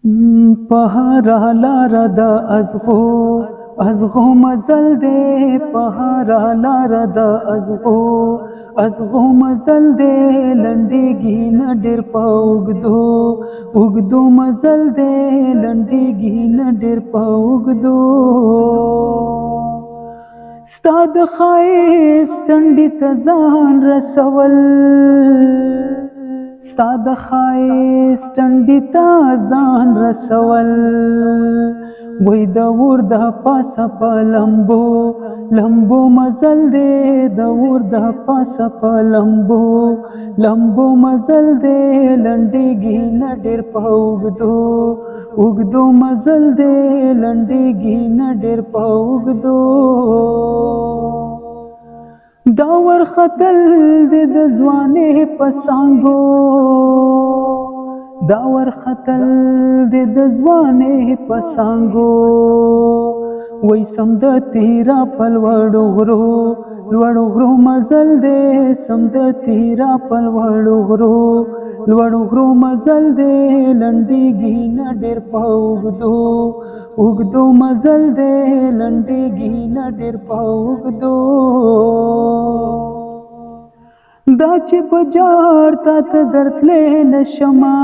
پهارا لار د ازغو مزل دې پهارا لار د ازغو مزل دې لنډېږي نه ډېر په اوږدو مزل دې لنډېږي نه ډېر په اوږدو ستا د ښایست ټنډې ته ځان رسول ستا د ښایست ټنډې ته ځان رسول وای د اور د پاسه په لمبو مزل دی د اور د پاسه په لمبو مزل دی لنډېږي نه ډېر په اوږدو مزل دی لنډېږي نه ډېر په اوږدو دا ورختل دی د ځوانۍ په څانګو دا ورختل دی د ځوانۍ په څانګو وای سم د تیرا په لوړو غرو مزل دی سم د تیرا په لوړو غرو مزل دی لنډېږي نه ډېر په اوږدو مزل دی لنډېږي نه ډېر په اوږدو دا چې بجار تا ته درتلې نشمه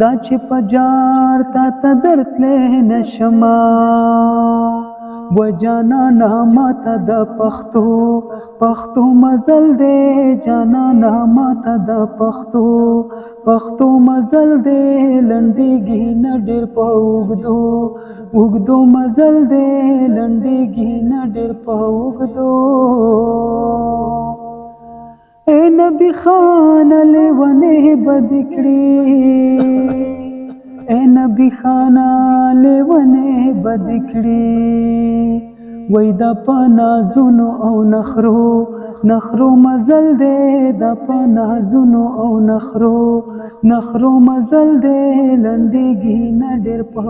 دا چې بجار تا ته درتلې نشمه و جانانا ماته د پښتو مزل دی جانانا ماته د پښتو مزل دی لنډېږي نه ډېر په اوږدو مزل دی لنډېږي نه ډېر په اوږدو اے نبی خانه لیونې بد کړې اے نبی خانه لیونې بد کړې وای دا په نازونو او نخرو مزل دی دا په نازونو او نخرو مزل دی لنډېږي نه ډېر په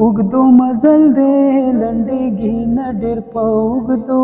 اوږدو مزل دی لنډېږي نه ډېر په اوږدو